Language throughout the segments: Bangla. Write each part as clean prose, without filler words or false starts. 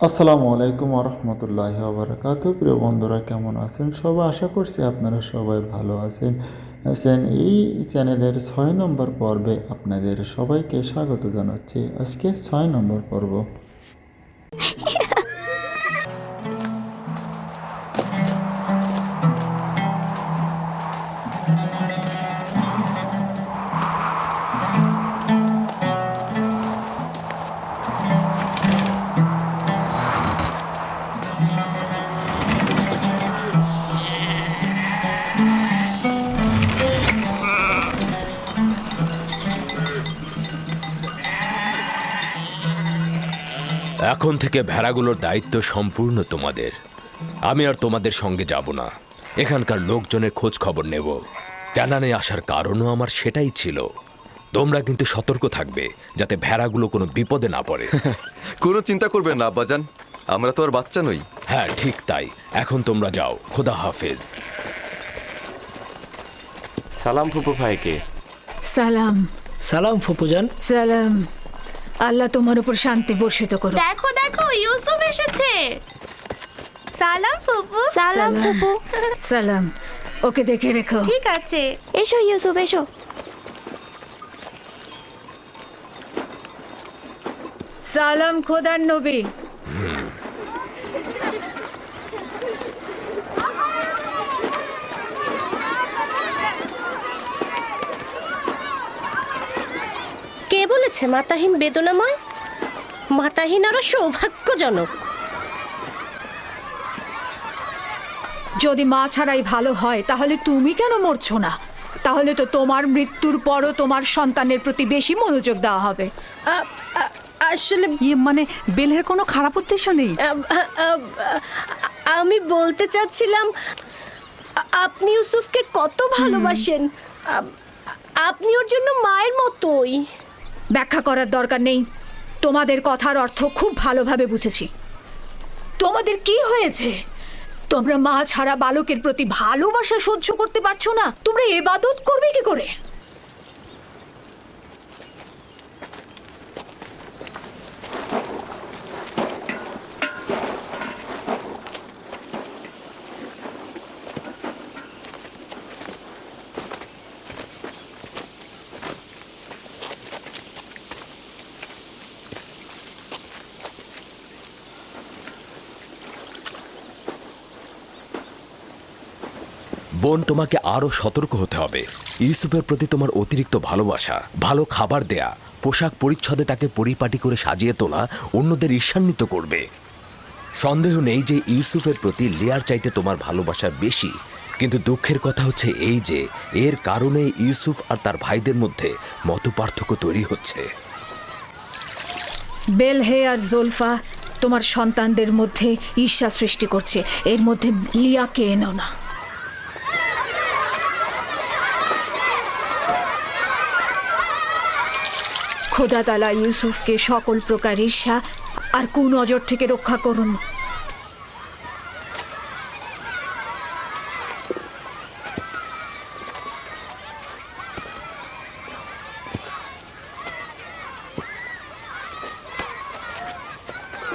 আসসালামু আলাইকুম রহমতুল্লাহি ওয়া প্রিয় বন্ধুরা, কেমন আছেন সবাই? আশা করছি আপনারা সবাই ভালো আছেন। এই চ্যানেলের 6 নম্বর পর্বে আপনাদের সবাইকে স্বাগত জানাচ্ছি। আজকে 6 নম্বর পর্ব। এখন থেকে ভেড়াগুলোর দায়িত্ব সম্পূর্ণ তোমাদের। আমি আর তোমাদের সঙ্গে যাব না, এখানকার লোকজনের খোঁজ খবর নেব। ক্যানানে আসার কারণও আমার সেটাই ছিল। তোমরা কিন্তু সতর্ক থাকবে যাতে ভেড়াগুলো কোনো বিপদে না পড়ে। কোনো চিন্তা করবেন না আব্বাজান, আমরা তো আর বাচ্চা নই। হ্যাঁ, ঠিক তাই। এখন তোমরা যাও, খোদা হাফেজ। সালাম ফুপু ভাইকে। সালাম। সালাম ফুপুজান। সালাম। আল্লাহ তোমার উপর শান্তি বর্ষিত করুক। দেখো দেখো, ইউসুফ এসেছে। সালাম ফুপু। সালাম ফুপু। সালাম। ওকে দেখে রেখো। ঠিক আছে। এসো ইউসুফ এসো। সালাম খোদার নবী। কে বলেছে মাতাহীন বেদনাময়? মাতাহীন আরো সৌভাগ্যজনক। যদি মা ছাড়াই ভালো হয় তাহলে তুমি কেন মরছো না? তাহলে তো তোমার মৃত্যুর পরও তোমার সন্তানের প্রতি বেশি মনোযোগ দেওয়া হবে। আসলে মানে বেলের কোনো খারাপ উদ্দেশ্য নেই। আমি বলতে চাচ্ছিলাম, আপনি ইউসুফকে কত ভালোবাসেন। আপনি ওর জন্য মায়ের মতোই। ব্যাখ্যা করার দরকার নেই। তোমাদের কথার অর্থ খুব ভালোভাবে বুঝেছি। তোমাদের কি হয়েছে? তোমরা মা ছাড়া বালকের প্রতি ভালোবাসা সহ্য করতে পারছো না? তোমরা ইবাদত করবে কি করে? বোন, তোমাকে আরো সতর্ক হতে হবে। ইউসুফের প্রতি তোমার অতিরিক্ত ভালোবাসা, ভালো খাবার দেয়া, পোশাক পরিচ্ছদে তাকে পরিপাটি করে সাজিয়ে তোলা অন্যদের ঈর্ষান্বিত করবে। সন্দেহ নেই যে ইউসুফের প্রতি লিয়ার চাইতে তোমার ভালোবাসা বেশি। কিন্তু দুঃখের কথা হচ্ছে এই যে এর কারণে ইউসুফ আর তার ভাইদের মধ্যে মতপার্থক্য তৈরি হচ্ছে। বেলহে আর জোলফা তোমার সন্তানদের মধ্যে ঈর্ষা সৃষ্টি করছে। এর মধ্যে লিয়াকে এনো না। খোদা তাআলা ইউসুফকে সকল প্রকার ঈর্ষা আর কুনজর থেকে রক্ষা করুন।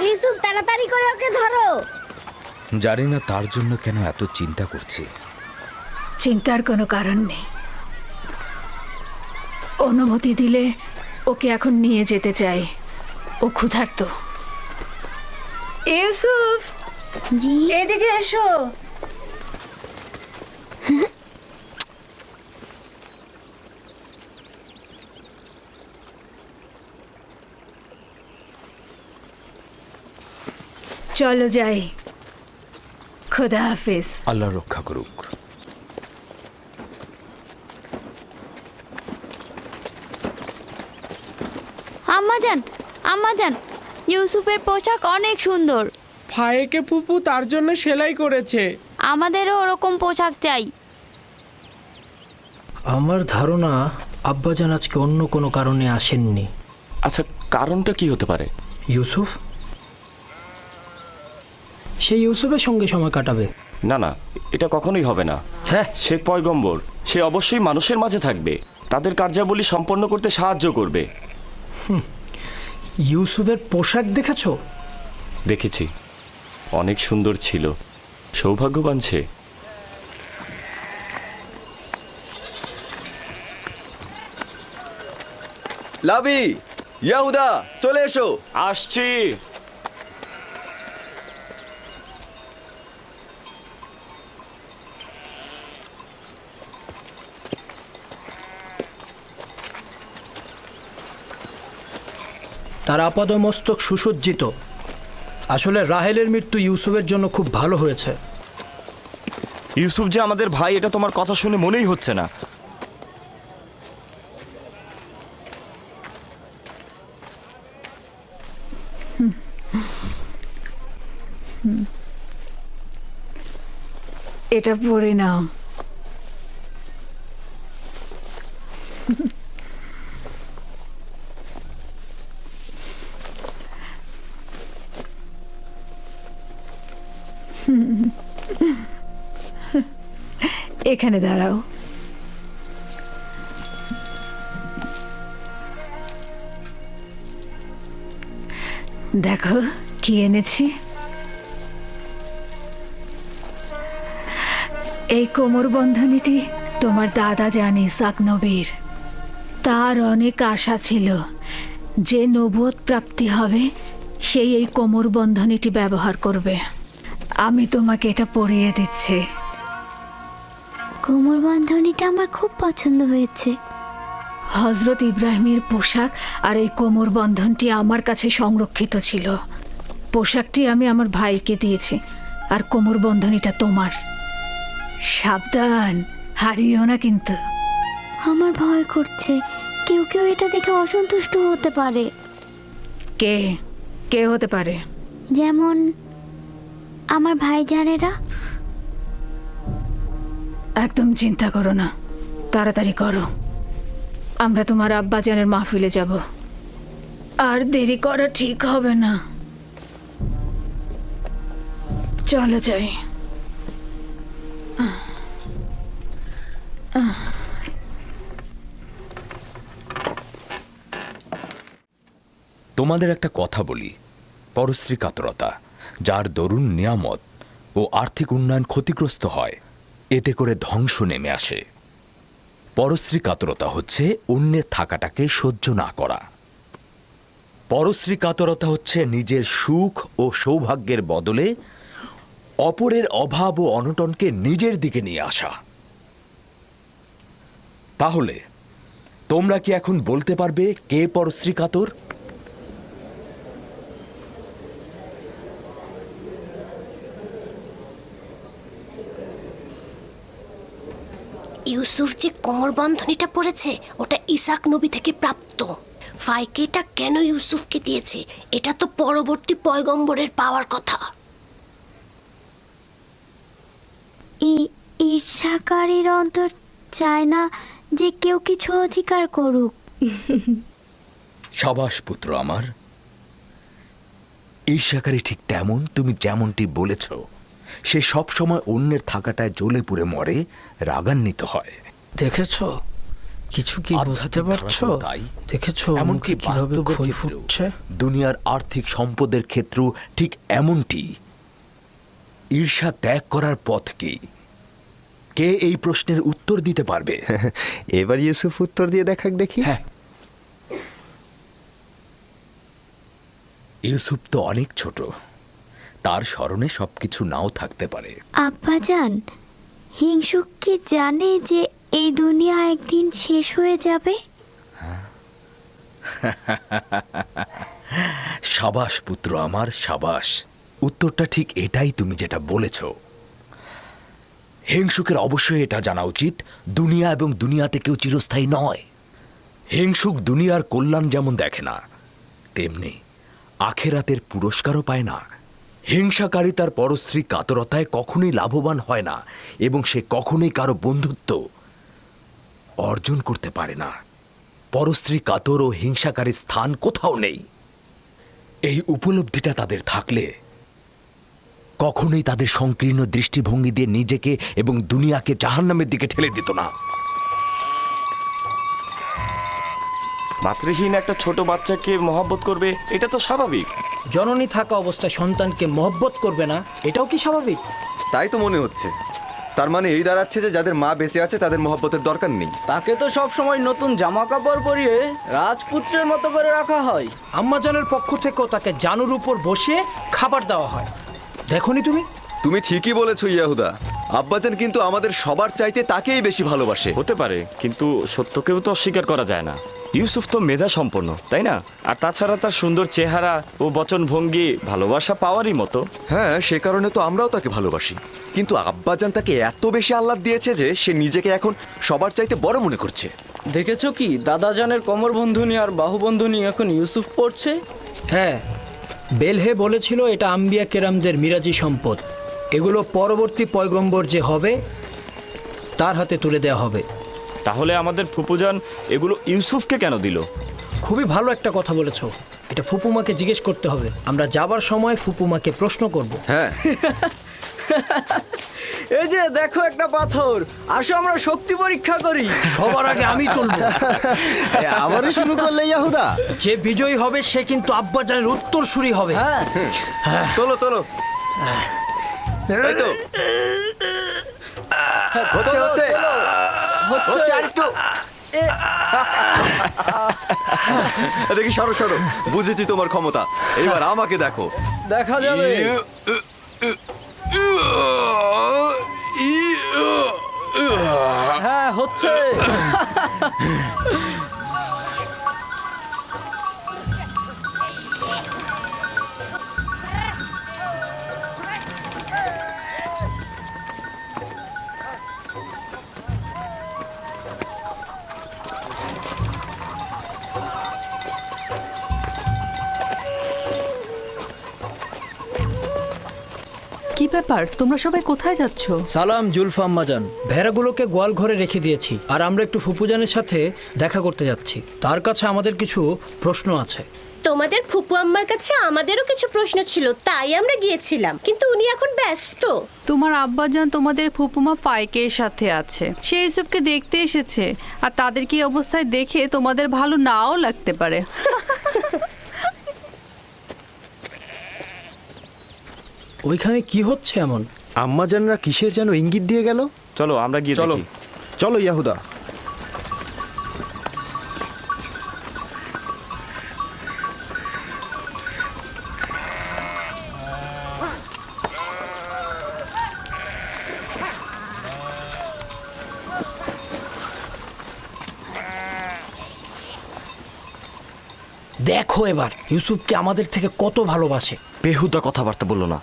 ইউসুফ তাড়াতাড়ি করে ওকে ধরো। জানি না তার জন্য কেন এত চিন্তা করছি। চিন্তার কোনো কারণ নেই। অনুমতি দিলে ওকে এখন নিয়ে যেতে চাই। ও ক্ষুধার্ত। ইউসুফ, জি এদিকে এসো। চলো যাই। খোদা হাফেজ। আল্লাহ রক্ষা করুক। আম্মাজান, আম্মাজান, ইউসুফের পোশাক অনেক সুন্দর। ভাইকে ফুপু তার জন্য সেলাই করেছে। আমাদেরও ওরকম পোশাক চাই। আমার ধারণা আব্বাজান আজকে অন্য কোনো কারণে আসেননি। আচ্ছা, কারণটা কি হতে পারে? ইউসুফ, সে ইউসুফের সঙ্গে সময় কাটাবে। না না, এটা কখনোই হবে না। হ্যাঁ, সে পয়গম্বর, সে অবশ্যই মানুষের মাঝে থাকবে, তাদের কার্যাবলী সম্পন্ন করতে সাহায্য করবে। ইউসুফের পোশাক দেখেছো? দেখেছি, অনেক সুন্দর ছিল, সৌভাগ্যবান সে। লাবি, ইয়াহুদা, চলে এসো। আসছি। তার আপাদমস্তক সুসজ্জিত। আসলে রাহেলের মৃত্যু ইউসুফের জন্য খুব ভালো হয়েছে। ইউসুফ যে আমাদের ভাই, এটা তোমার কথা শুনে মনেই হচ্ছে না। এটা পড়ে নাও। এখানে দাঁড়াও। দেখো কি এনেছি। এই কোমর বন্ধনীটি তোমার দাদা জান ইসাক নবীর। তার অনেক আশা ছিল যে নবুয়ত প্রাপ্তি হবে সেই এই কোমর বন্ধনীটি ব্যবহার করবে। আমি তোমাকে এটা পরিয়ে দিচ্ছি। কোমর বন্ধনীটা আমার খুব পছন্দ হয়েছে। হজরত ইব্রাহিমের পোশাক আর এই কোমর বন্ধনটি আমার কাছে সংরক্ষিত ছিল। পোশাকটি আমি আমার ভাইকে দিয়েছি, আর কোমর বন্ধনীটা তোমার। সাবধান, হারিও না কিন্তু। আমার ভয় করছে, কেউ কেউ এটা দেখে অসন্তুষ্ট হতে পারে। কে কে হতে পারে? যেমন আমার ভাইজানেরা। একদম চিন্তা করো না, তাড়াতাড়ি করো। আমরা তোমার আব্বাজানের মাহফিলে যাব, আর দেরি করা ঠিক হবে না। চলো যাই। তোমাদের একটা কথা বলি, পরশ্রী কাতরতা, যার দরুন নিয়ামত ও আর্থিক উন্নয়ন ক্ষতিগ্রস্ত হয়, এতে করে ধ্বংস নেমে আসে। পরশ্রী কাতরতা হচ্ছে অন্যের থাকাটাকে সহ্য না করা। পরশ্রী কাতরতা হচ্ছে নিজের সুখ ও সৌভাগ্যের বদলে অপরের অভাব ও অনটনকে নিজের দিকে নিয়ে আসা। তাহলে তোমরা কি এখন বলতে পারবে কে পরশ্রী কাতর? ইউসুফ যে কোমর বন্ধনীটা পড়েছে ওটা ইসাক নবী থেকে প্রাপ্ত। ফাইকে এটা কেন ইউসুফকে দিয়েছে? এটা তো পরবর্তী পয়গম্বরের পাওয়ার কথা। ঈর্ষাকারীর অন্তর চায় না যে কেউ কিছু অধিকার করুক। সাবাস পুত্র আমার। ঈর্ষাকারী ঠিক তেমন, তুমি যেমনটি বলেছ, সে সব সময় অন্যের থাকাটায় জ্বলে পুড়ে মরে, রাগান্বিত হয়। দেখেছো কিছু কি বুঝতে পারছো? তাই দেখেছো এমনকি মুখে কিভাবে বাস্তবের খই ক্ষেত্রেও, ফুটছে? দুনিয়ার আর্থিক সম্পদের ক্ষেত্রেও ঠিক এমনটি। ঈর্ষা ত্যাগ করার পথ কি? কে এই প্রশ্নের উত্তর দিতে পারবে? এবার ইউসুফ উত্তর দিয়ে দেখাক দেখি। হ্যাঁ, ইউসুফ তো অনেক ছোট, তার স্মরণে সবকিছু নাও থাকতে পারে। আব্বাজান, হিংসুক কি জানে যে এই দুনিয়া একদিন শেষ হয়ে যাবে? সাবাস পুত্র আমার, সাবাস। উত্তরটা ঠিক এটাই তুমি যেটা বলেছ। হিংসুকের অবশ্যই এটা জানা উচিত, দুনিয়া এবং দুনিয়াতে কেউ চিরস্থায়ী নয়। হিংসুক দুনিয়ার কল্যাণ যেমন দেখে না, তেমনি আখেরাতের পুরস্কারও পায় না। হিংসাকারী তার পরশ্রী কাতরতায় কখনোই লাভবান হয় না, এবং সে কখনোই কারো বন্ধুত্ব অর্জন করতে পারে না। পরশ্রী কাতর ও হিংসাকারীর স্থান কোথাও নেই। এই উপলব্ধিটা তাদের থাকলে কখনোই তাদের সংকীর্ণ দৃষ্টিভঙ্গি দিয়ে নিজেকে এবং দুনিয়াকে জাহান্নামের দিকে ঠেলে দিত না। মাতৃহীন একটা ছোট বাচ্চাকে মহব্বত করবে, এটা তো স্বাভাবিক। জননী থাকা অবস্থায় সন্তানকে মহব্বত করবে না, এটাও কি স্বাভাবিক? তাই তো মনে হচ্ছে। তার মানে এই দাঁড়াচ্ছে যে যাদের মা বেঁচে আছে তাদের মহব্বতের দরকার নেই। তাকে তো সব সময় নতুন জামা কাপড় পরিয়ে রাজপুত্রের মতো করে রাখা হয়। আম্মাজানের পক্ষ থেকেও তাকে জানুর উপর বসিয়ে খাবার দেওয়া হয়। দেখোনি তুমি? তুমি ঠিকই বলেছো ইয়াহুদা। আব্বাজান কিন্তু আমাদের সবার চাইতে তাকেই বেশি ভালোবাসে। হতে পারে, কিন্তু সত্যকেও তো অস্বীকার করা যায় না। ইউসুফ তো মেধা সম্পন্ন, তাই না? আর তাছাড়া তার সুন্দর চেহারা ও বচনভঙ্গি ভালোবাসা পাওয়ারই মতো। হ্যাঁ, সে কারণে তো আমরাও তাকে ভালোবাসি। কিন্তু আব্বাজান তাকে এত বেশি আহ্লাদ দিয়েছে যে সে নিজেকে এখন সবার চাইতে বড় মনে করছে। দেখেছো কি, দাদাজানের কোমর বন্ধনী আর বাহু বন্ধনী এখন ইউসুফ পড়ছে। হ্যাঁ, বেলহে বলেছিল এটা আম্বিয়া কেরামদের মিরাজি সম্পদ। এগুলো পরবর্তী পয়গম্বর যে হবে তার হাতে তুলে দেওয়া হবে। তাহলে আমাদের ফুপুজান এগুলো ইউসুফকে কেন দিল? খুবই ভালো একটা কথা বলেছো। এটা ফুপুমাকে জিজ্ঞেস করতে হবে। আমরা যাবার সময় ফুপুমাকে প্রশ্ন করব। হ্যাঁ, এই যে দেখো একটা পাথর, আসো আমরা শক্তি পরীক্ষা করি। সবার আগে আমি তুলব। আবারও শুরু করলে ইয়াহুদা? যে বিজয়ী হবে সে কিন্তু আব্বাজানের উত্তরসূরি হবে। হ্যাঁ, তোলো তোলো। এই তো। হচ্ছে হচ্ছে হচ্ছে আরেকটু। দেখি, সরো সরো। বুঝেছি তোমার ক্ষমতা, এবার আমাকে দেখো। দেখা যাবে। হ্যাঁ, হচ্ছে। কি ব্যাপার, তোমরা সবাই কোথায় যাচ্ছ? সালাম জুলফা আম্মাজান। ভেড়াগুলোকে গোয়াল ঘরে রেখে দিয়েছি, আর আমরা একটু ফুপুজানের সাথে দেখা করতে যাচ্ছি। তার কাছে আমাদের কিছু প্রশ্ন আছে। তোমাদের ফুপু আম্মার কাছে আমাদেরও কিছু প্রশ্ন ছিল, তাই আমরা গিয়েছিলাম, কিন্তু উনি এখন ব্যস্ত। তোমার আব্বাজান তোমাদের ফুপুমা ফাইকের সাথে আছে। সে ইউসুফকে দেখতে এসেছে, আর তাদেরকে এই অবস্থায় দেখে তোমাদের ভালো নাও লাগতে পারে। ওইখানে কি হচ্ছে এমন? আম্মাজানরা কিসের যেন ইঙ্গিত দিয়ে গেল। চলো আমরা গিয়ে চলো। দেখি। চলো ইয়াহুদা। দেখো এবার ইউসুফকে আমাদের থেকে কত ভালোবাসে। বেহুদা কথাবার্তা বললো না।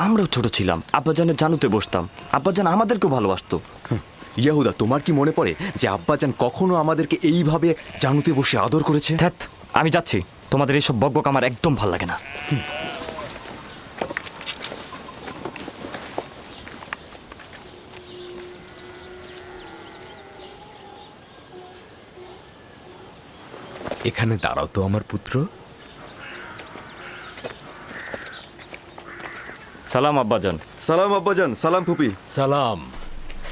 আমরাও ছোট ছিলাম, আব্বাজানের জানুতে বসতাম, আব্বাজান আমাদেরকেও ভালোবাসতো। ইয়াহুদা, তোমার কি মনে পড়ে যে আব্বাজান কখনো আমাদেরকে এইভাবে জানুতে বসে আদর করেছে? ধ্যাৎ, আমি যাচ্ছি। তোমাদের এইসব বকবক আমার একদম ভাল লাগে না। এখানে দাঁড়াও তো আমার পুত্র। সালাম আব্বাজান। সালাম আব্বাজান। সালাম ফুপি। সালাম।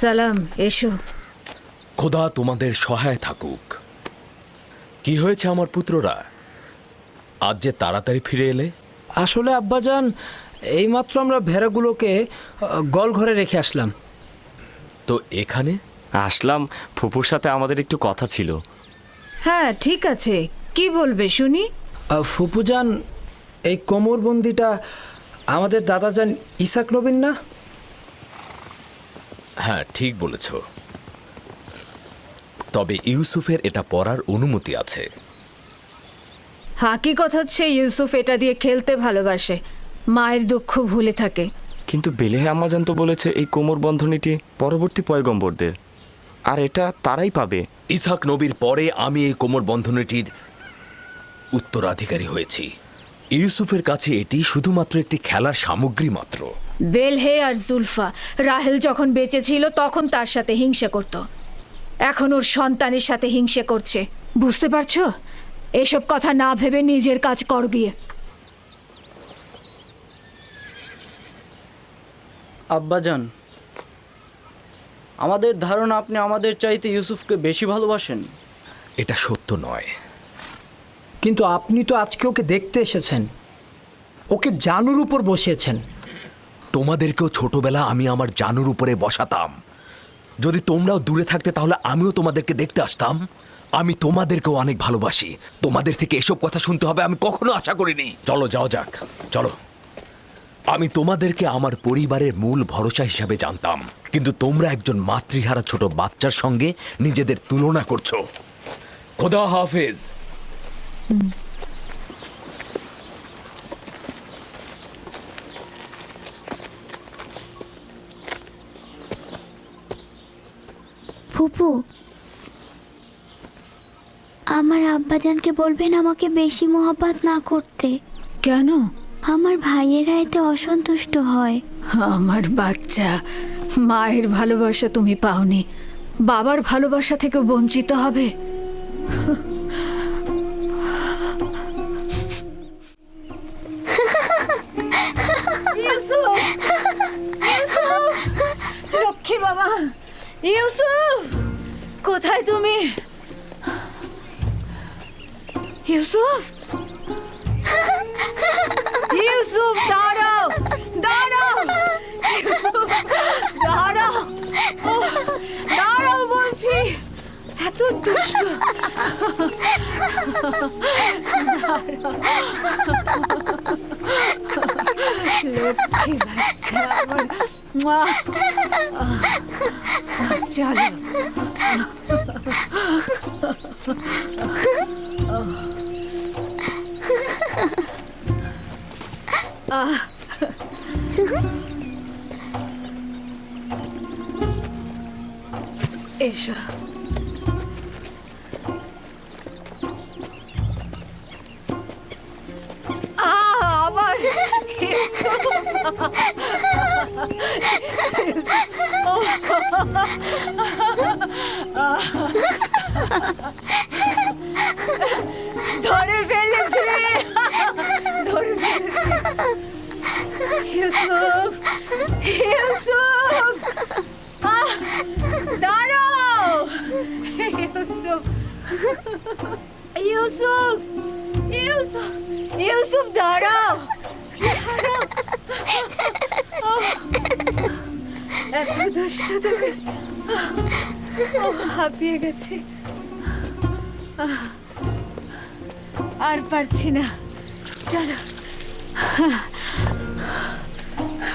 সালাম, এসো। খোদা তোমাদের সহায় থাকুক। কি হয়েছে আমার পুত্ররা, আজ যে তাড়াতাড়ি ফিরে এলে? আসলে আব্বাজান, এইমাত্র আমরা ভেড়াগুলোকে গোয়াল ঘরে রেখে আসলাম। তো এখানে আসলাম, ফুপুর সাথে আমাদের একটু কথা ছিল। হ্যাঁ, ঠিক আছে, কি বলবে শুনি। ফুপুজান, এই কোমরবন্দিটা আমাদের দাদাজান ইসাক নবীন না? হ্যাঁ, ঠিক বলেছ। তবে ইউসুফের এটা পরার অনুমতি আছে। হাকিকত হচ্ছে ইউসুফ এটা দিয়ে খেলতে ভালোবাসে, মায়ের দুঃখ ভুলে থাকে। কিন্তু বেলেহে আম্মাজান তো বলেছে এই কোমর বন্ধনীটি পরবর্তী পয়গম্বরদের, আর এটা তারাই পাবে। ইসাক নবীর পরে আমি এই কোমর বন্ধনীটির উত্তরাধিকারী হয়েছি। ইউসুফের কাছে এটি শুধুমাত্র একটি খেলার সামগ্রী মাত্র। বেলহে আর জুলফা রাহেল যখন বেঁচে ছিল তখন তার সাথে হিংসা করত, এখন ওর সন্তানের সাথে হিংসা করছে। বুঝতে পারছো? এসব কথা না ভেবে নিজের কাজ কর গিয়ে। আব্বাজান, আমাদের ধারণা আপনি আমাদের চাইতে ইউসুফকে বেশি ভালোবাসেন। এটা সত্য নয়। কিন্তু আপনি তো আজকে ওকে দেখতে এসেছেন। ওকে জানুর উপর বসিয়েছেন। তোমাদেরকেও ছোটবেলা আমি আমার জানুর উপরে বসাতাম। যদি তোমরাও দূরে থাকতে তাহলে আমিও তোমাদেরকে দেখতে আসতাম। আমি তোমাদেরকেও অনেক ভালোবাসি। তোমাদের থেকে এসব কথা শুনতে হবে আমি কখনো আশা করিনি। চলো যাও যাক, চলো। আমি তোমাদেরকে আমার পরিবারের মূল ভরসা হিসাবে জানতাম, কিন্তু তোমরা একজন মাতৃহারা ছোট বাচ্চার সঙ্গে নিজেদের তুলনা করছো। খোদা হাফেজ। ফুপু, আমার আব্বাজানকে বলবেন আমাকে বেশি মহব্বত না করতে। কেন? আমার ভাইয়েরা এতে অসন্তুষ্ট হয়। আমার বাচ্চা, মায়ের ভালোবাসা তুমি পাওনি, বাবার ভালোবাসা থেকে বঞ্চিত হবে। ইউসুফ! ইউসুফ! লক্ষ্মী বাবা, ইউসুফ কোথায় তুমি? ইউসুফ! ইউসুফ দাঁড়াও, দাঁড়াও! ইউসুফ দাঁড়াও, দাঁড়াও বলছি। এত দুষ্ট! লক্ষ্মী বাচ্চা আমার। চলো। এসো। আবার ধরে ফেলেছে, ধরে ফেলেছে। ইউসুফ! ইউসুফ! দাঁড়াও! ইউসুফ! ইউসুফ! ইউসুফ! ইউসুফ দাঁড়াও! এত দুষ্ট তুমি! হাঁপিয়ে গেছি, আর পারছি না। চলো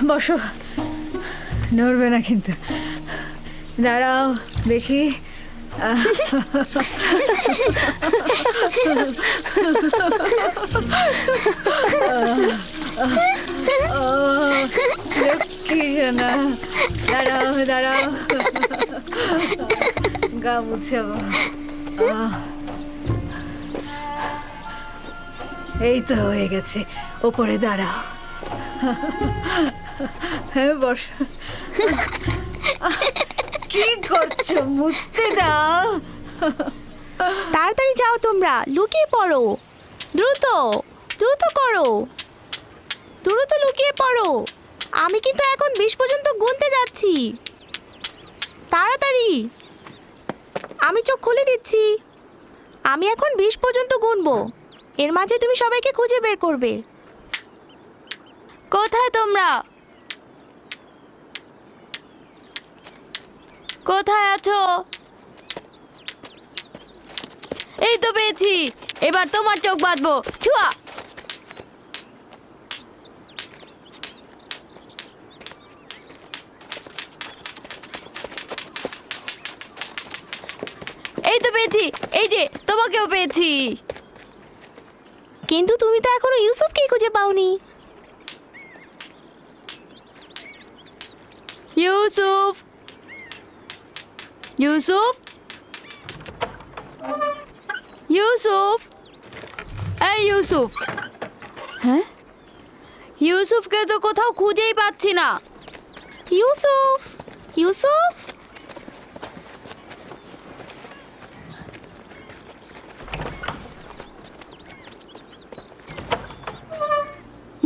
বসো, নড়বে না কিন্তু। দাঁড়াও দেখি। লক্ষ্মী জানা, দাঁড়াও দাঁড়াও, গা মুছাবো। এই তো হয়ে গেছে, ওপরে দাঁড়াও। হ্যাঁ বসো। কি করছো? মুছতে দাও। তাড়াতাড়ি যাও, তোমরা লুকিয়ে পড়ো। দ্রুত দ্রুত করো, দ্রুত লুকিয়ে পড়ো। আমি কিন্তু এখন 20 পর্যন্ত গুনতে যাচ্ছি। তাড়াতাড়ি, আমি চোখ খুলে দিচ্ছি। আমি এখন 20 পর্যন্ত গুনবো, এর মাঝে তুমি সবাইকে খুঁজে বের করবে। কোথায় তোমরা? কোথায় আছো? এই তো পেয়েছি, এবার তোমার চোখ বাঁধবো। ছুয়া! এই তো পেয়েছি, এই যে তোমাকেও পেয়েছি। কিন্তু তুমি তো এখনো ইউসুফকে খুঁজে পাওনি। ইউসুফ! ইউসুফ! ইউসুফ! এই ইউসুফ! হ্যাঁ, ইউসুফকে তো কোথাও খুঁজেই পাচ্ছি না। ইউসুফ! ইউসুফ!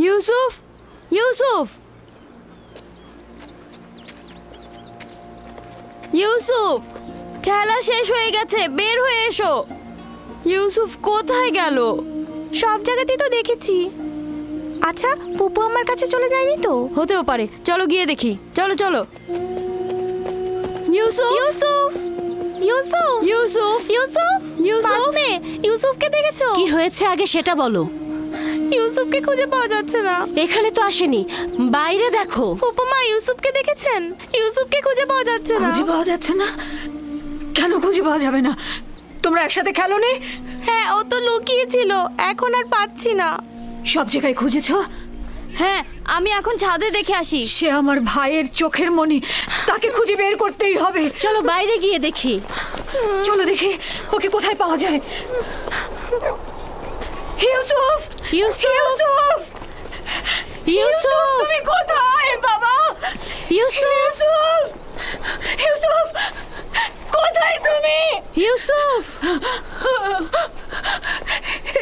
ইউসুফ! ইউসুফ! ইউসুফ! খেলা শেষ হয়ে গেছে, বের হয়ে এসো। ইউসুফ কোথায় গেল? সব জায়গাতেই তো দেখেছি, আচ্ছা ফুপু আমার কাছে চলে যায়নি তো? হতেও পারে, চলো গিয়ে দেখি। চলো চলো। ইউসুফ, ইউসুফ ইউসুফ ইউসুফ, ইউসুফ ইউসুফ। বাসনে ইউসুফকে দেখেছো? কি হয়েছে আগে সেটা বলো। ইউসুফকে খুঁজে পাওয়া যাচ্ছে না। এখানে তো আসেনি, বাইরে দেখো। ফুপুমা ইউসুফকে দেখেছেন? ইউসুফকে খুঁজে পাওয়া যাচ্ছে না। খুঁজে পাওয়া যাচ্ছে না? কেন খুঁজে পাওয়া যাবে না? তোমরা একসাথে খেলো নি? হ্যাঁ, ও তো লুকিয়েছিল, এখন আর পাচ্ছি না। সব জায়গায় খুঁজেছো? হ্যাঁ, আমি এখন ছাদে দেখে আসি। সে আমার ভাইয়ের চোখের মনি, তাকে খুঁজে বের করতেই হবে। চলো বাইরে গিয়ে দেখি। চলো দেখি ওকে কোথায় পাওয়া যায়। ইউসুফ, ইউসুফ ইউসুফ, ইউসুফ তুমি কোথায় বাবা? ইউসুফ ইউসুফ, কোথায় তুমি? ইউসুফ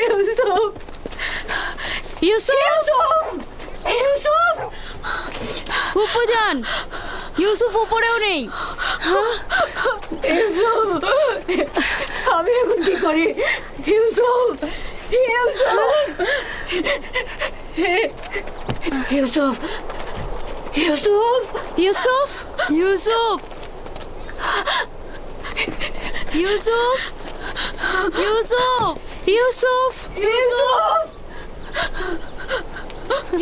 ইউসুফ, ইউসুফ ইউসুফ, ফুপুজান, ইউসুফ উপরেও নেই। ইউসুফ, আমি এখন কি করি? ইউসুফ, ইউসুফ, ইউসুফ, ইউসুফ ইউসুফ, ইউসুফ, ইউসুফ, ইউসুফ ইউসুফ,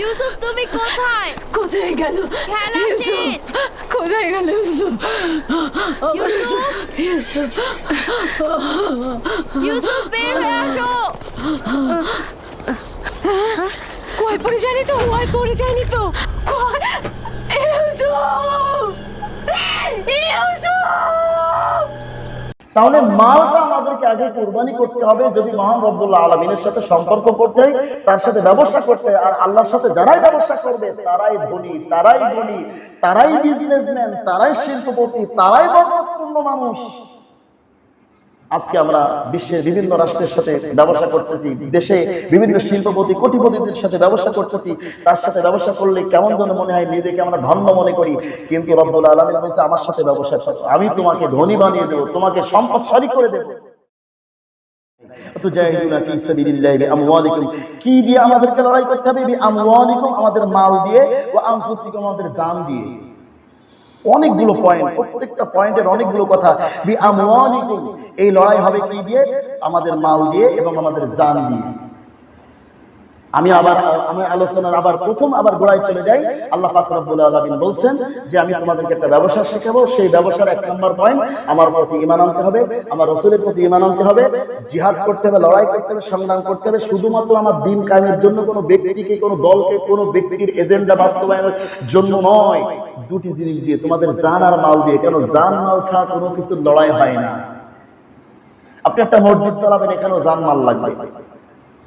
ইউসুফ, তুমি কোথায়? কোথায় গেল? খেলা শেষ। কোথায় গেল ইউসুফ? ইউসুফ, ইউসুফ, ইউসুফ, বের হয়ে আসো। কই পড়ে যায়নি তো? কই পড়ে যায়নি তো? ইউসুফ, ইউসুফ। তাহলে মালটা আমাদেরকে আগে কুরবানি করতে হবে যদি মহান রব্বুল আলামিনের সাথে সম্পর্ক করতে হয়, তার সাথে ব্যবসা করতে হয়। আর আল্লাহর সাথে যারাই ব্যবসা করবে তারাই ধনী, তারাই ধনী, তারাই বিজনেসম্যান, তারাই শিল্পপতি, তারাই বরকতপূর্ণ মানুষ। আজকে আমরা বিশ্বের বিভিন্ন রাষ্ট্রের সাথে ব্যবসা করতেছি, দেশে বিভিন্ন শিল্পপতি কোটিপতিদের সাথে ব্যবসা করতেছি। তার সাথে ব্যবসা করলে কেমন যেন মনে হয় নিজেকে আমরা ধন্য মনে করি, কিন্তু রব্বুল আলামিন বলেছে আমার সাথে ব্যবসা করো, আমি তোমাকে ধনী বানিয়ে দেবো, তোমাকে সম্পদশালী করে দেবো। কি দিয়ে আমাদেরকে লড়াই করতে হবে? বিআমওয়ালিকুম, আমাদের মাল দিয়ে, ওয়া আনফুসিকুম, আমাদের জান দিয়ে। অনেকগুলো পয়েন্ট, প্রত্যেকটা পয়েন্টের অনেকগুলো কথা। বিআমওয়ালিকুম, এই লড়াই হবে কি দিয়ে? আমাদের মাল দিয়ে এবং আমাদের জান দিয়ে। আমি আলোচনার প্রথম গোড়ায় চলে যাই। আল্লাহ পাক রব্বুল আলামিন বলছেন যে আমি তোমাদেরকে একটা ব্যবসা শেখাবো। সেই ব্যবসার 1 নম্বর পয়েন্ট, আমার প্রতি ঈমান আনতে হবে, আমার রাসূলের প্রতি ঈমান আনতে হবে, জিহাদ করতে হবে, লড়াই করতে হবে, সংগ্রাম করতে হবে। শুধুমাত্র আমার দ্বীন কায়েমের জন্য, কোনো ব্যক্তিকে, কোনো দলকে, কোনো ব্যক্তির এজেন্ডা বাস্তবায়নের জন্য নয়। দুটি জিনিস দিয়ে, তোমাদের জান আর মাল দিয়ে। কেন? জান মাল ছাড়া কোনো কিছু লড়াই হয় না। আপনি একটা মসজিদ চালাবেন, এখানেও জান মাল লাগবে,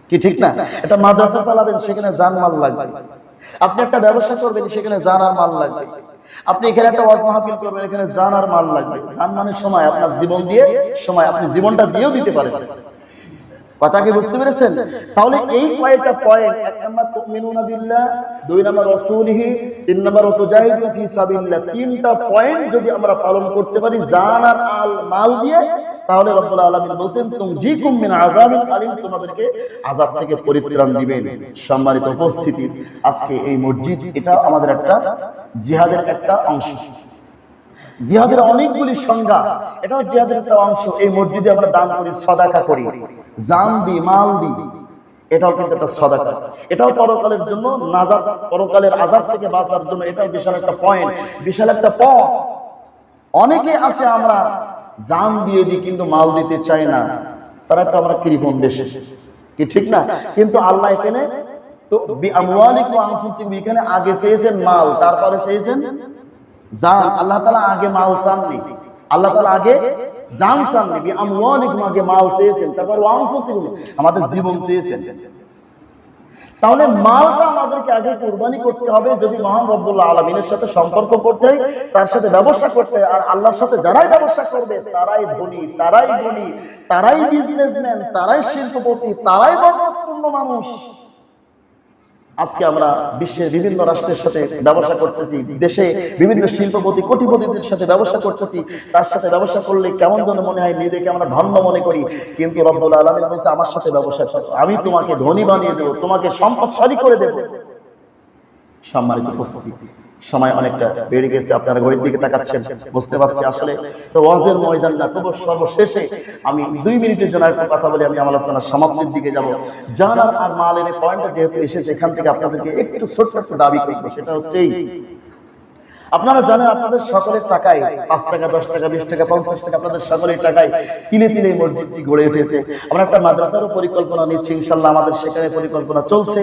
কি ঠিক না? একটা মাদ্রাসা চালাবেন, সেখানে জান মাল লাগবে। আপনি একটা ব্যবসা করবেন, সেখানে জান আর মাল লাগবে। আপনি এখানে একটা ওয়াজ মাহফিল করবেন, এখানে জান আর মাল লাগবে। জান মানে সময়, আপনার জীবন দিয়ে সময়, আপনি জীবনটা দিয়েও দিতে পারেন। কথা কি বুঝতে পেরেছেন? তাহলে এই কয়েকটা পয়েন্ট, 1 নাম্বার তুমিনুনা বিল্লাহ, 2 নাম্বার রাসূলিহি, 3 নাম্বার তুজাহিদু ফি সাবিলিল্লাহ। 3টা পয়েন্ট যদি আমরা পালন করতে পারি জান আর মাল দিয়ে, তাহলে রব্বুল আলামিন বলছেন তুনজিকুম মিন আযাবিন আলিম, তোমাদেরকে আযাব থেকে পরিত্রাণ দিবেন। সম্মানিত উপস্থিতি, আজকে এই মসজিদ, এটা আমাদের একটা জিহাদের একটা অংশ। জিহাদের অনেকগুলি সংজ্ঞা, এটাও জিহাদের একটা অংশ। এই মসজিদে আমরা দান করি, সাদাকা করি, জান দিই, মাল দিই, এটাও কিন্তু একটা সাদাকা। এটাও পরকালের জন্য নাজাত, পরকালের আযাব থেকে বাঁচার জন্য এটাও বিশাল একটা পয়েন্ট, বিশাল একটা পথ। অনেকে আছে আমরা জান দিয়ে দিই কিন্তু মাল দিতে চাই না, তারা একটা আমরা কৃপণ বেশি, কি ঠিক না? কিন্তু আল্লাহ এখানে তো বিআমওয়ালিকুম ওয়া আনফুসিকুম, এখানে আগে চেয়েছেন মাল, তারপরে চেয়েছেন জান। আল্লাহ তাআলা আগে মাল চাননি, আল্লাহ তাআলা আগে জান চাননি। বিআমওয়ালিকুম, আগে মাল চেয়েছেন, তারপর ওয়া আনফুসিকুম, আমাদের জীবন চেয়েছেন। তাহলে মালটা আমাদেরকে আগে কুরবানি করতে হবে যদি মহান রব্বুল আলামিনের সাথে সম্পর্ক করতে হয়, তার সাথে ব্যবসা করতে হয়। আর আল্লাহর সাথে যারাই ব্যবসা করবে তারাই ধনী, তারাই ধনী, তারাই বিজনেসম্যান, তারাই শিল্পপতি, তারাই বরকতপূর্ণ মানুষ। আজকে আমরা বিশ্বের বিভিন্ন রাষ্ট্রের সাথে ব্যবসা করতেছি, দেশে বিভিন্ন শিল্পপতি কোটিপতিদের সাথে ব্যবসা করতেছি, তার সাথে ব্যবসা করলে কেমন যেন মনে হয় নিজেকে আমরা ধন্য মনে করি। কিন্তু রব্বুল আলামিন বলছে আমার সাথে ব্যবসা করো, আমি তোমাকে ধনী বানিয়ে দেবো, তোমাকে সম্পদশালী করে দেবো। সম্মানিত উপস্থিতি, সময় অনেকটা বেড়ে গেছে, আপনারা ঘড়ির দিকে তাকাচ্ছেন, বুঝতে পারছি আসলে ওয়াজের ময়দান না। তবু সর্বশেষে আমি 2 মিনিটের জন্য একটু কথা বলে আমি আমার আলোচনার সমাপ্তির দিকে যাব। জানার আর মালের পয়েন্টটা যেহেতু এসেছে, এখান থেকে আপনাদেরকে একটু ছোট্ট একটু দাবি করবো, সেটা হচ্ছে আপনারা জানেন আপনাদের সকলের টাকায় 5 টাকা 10 টাকা 20 টাকা 50 টাকা আপনাদের সকলের টাকায় তিলে তিলে মসজিদটি গড়ে উঠেছে। আমরা একটা মাদ্রাসারও পরিকল্পনা নিচ্ছি, ইনশাল্লাহ আমাদের সেখানে পরিকল্পনা চলছে।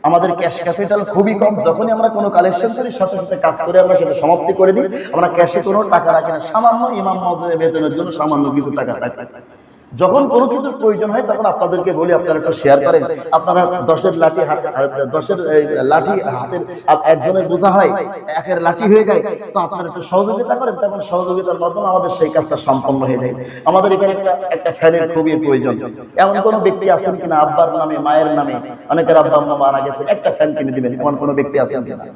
আমাদের ক্যাশ ক্যাপিটাল খুবই কম, যখনই আমরা কোনো কালেকশন করি সাথে সাথে কাজ করে আমরা সেটা সমাপ্তি করে দিই। আমরা ক্যাশে কোনো টাকা রাখি না, সামান্য ইমাম মজুরের বেতনের জন্য সামান্য কিছু টাকা থাকে। যখন কোনো কিছুর প্রয়োজন হয় তখন আপনাদেরকে বলি আপনারা একটু শেয়ার করেন। আপনারা 10-এর লাঠি হাতের একজনের বোঝা হয়, 1-এর লাঠি হয়ে যায়, তো আপনারা একটু সহযোগিতা করেন, তখন সহযোগিতার মাধ্যমে আমাদের সেই কাজটা সম্পন্ন হয়ে যায়। আমাদের এখানে একটা ফ্যানের খুবই প্রয়োজন। এমন কোনো ব্যক্তি আছেন কিনা আব্বার নামে মায়ের নামে, অনেকের আব্বা আম্মা মারা গেছে, একটা ফ্যান কিনে দিবেন, এমন কোনো ব্যক্তি আছেন কিনা?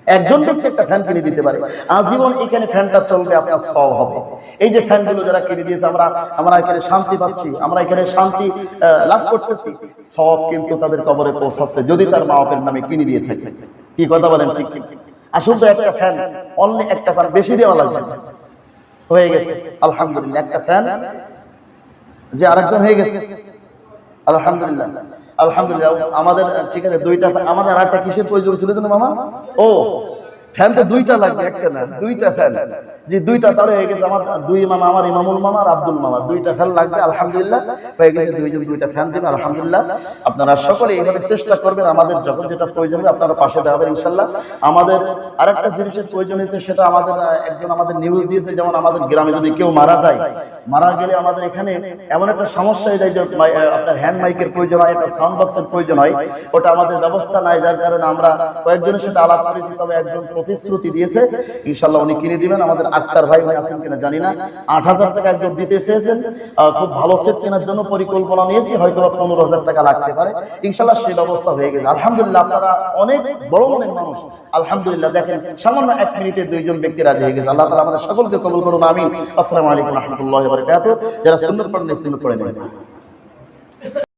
একজন ব্যক্তি একটা ফ্যান কিনে দিতে পারে, আজীবন এখানে ফ্যানটা চলবে, আপনার সব হবে। এই যে ফ্যানগুলো যারা কিনে দিয়েছে, আমরা এখানে শান্তি পাচ্ছি, আমরা এখানে শান্তি লাভ করতেছি, সব কিন্তু তাদের কবরে পৌঁছাচ্ছে যদি তার মা বাপের নামে কিনে দিয়ে থাকে। কি কথা বলেন? ঠিক ঠিক। আসলে তো একটা ফ্যান, অনলি একটা ফ্যান, বেশি দেওয়া লাগবে, হয়ে গেছে আলহামদুলিল্লাহ। একটা ফ্যান যে আরেকজন হয়ে গেছে আলহামদুলিল্লাহ আলহামদুলিল্লাহ। আমাদের ঠিক আছে 2টা, আমাদের আরেকটা কিসের প্রয়োজন ছিল জানো মামা? ও ফ্যান তো 2টা লাগবে, একটা না 2টা ফ্যান। যে 2টা তাহলে হয়ে গেছে আমার 2 মামা, আমার ইমামুল মামা আর আব্দুল মামা, 2টা ফ্যান লাগবে আলহামদুলিল্লাহ, হয়ে গেছে 2জন 2টা ফ্যান দিবেন আলহামদুলিল্লাহ। আপনারা সকলে এইভাবে চেষ্টা করবেন, আমাদের যখন যেটা প্রয়োজন হবে আপনারা পাশে দাঁড়াবেন ইনশাল্লাহ। আমাদের আরেকটা জিনিসের প্রয়োজন হয়েছে, সেটা একজন আমাদের নিউজ দিয়েছে, যেমন আমাদের গ্রামে যদি কেউ মারা যায়, মারা গেলে আমাদের এখানে এমন একটা সমস্যা হয়ে যায় যে আপনার হ্যান্ড মাইকের প্রয়োজন হয়, একটা সাউন্ড বক্সের প্রয়োজন হয়, ওটা আমাদের ব্যবস্থা নাই, যার কারণে আমরা কয়েকজনের সাথে আলাপ করেছি, তবে একজন প্রতিশ্রুতি দিয়েছে ইনশাল্লাহ উনি কিনে দিবেন। আমাদের আক্তার ভাই উনি আছেন কিনা জানি না, 8000 টাকা একজন দিতে চেয়েছেন, খুব ভালো সেট কেনার জন্য পরিকল্পনা নিয়েছি, হয়তো 15000 টাকা লাগতে পারে, ইনশাল্লাহ সেই ব্যবস্থা হয়ে গেছে আলহামদুলিল্লাহ। আপনারা অনেক বড় মনের মানুষ আলহামদুলিল্লাহ। দেখেন সামান্য 1 মিনিটে 2জন ব্যক্তি রাজি হয়ে গেছে। আল্লাহ তাআলা আমাদের সকলকে কবুল করুন, আমিন। আসসালামু আলাইকুম ওয়া রাহমাতুল্লাহি ওয়া বারাকাতুহু। যারা সুন্নাত পড়েন সুন্নাত পড়ে নেন।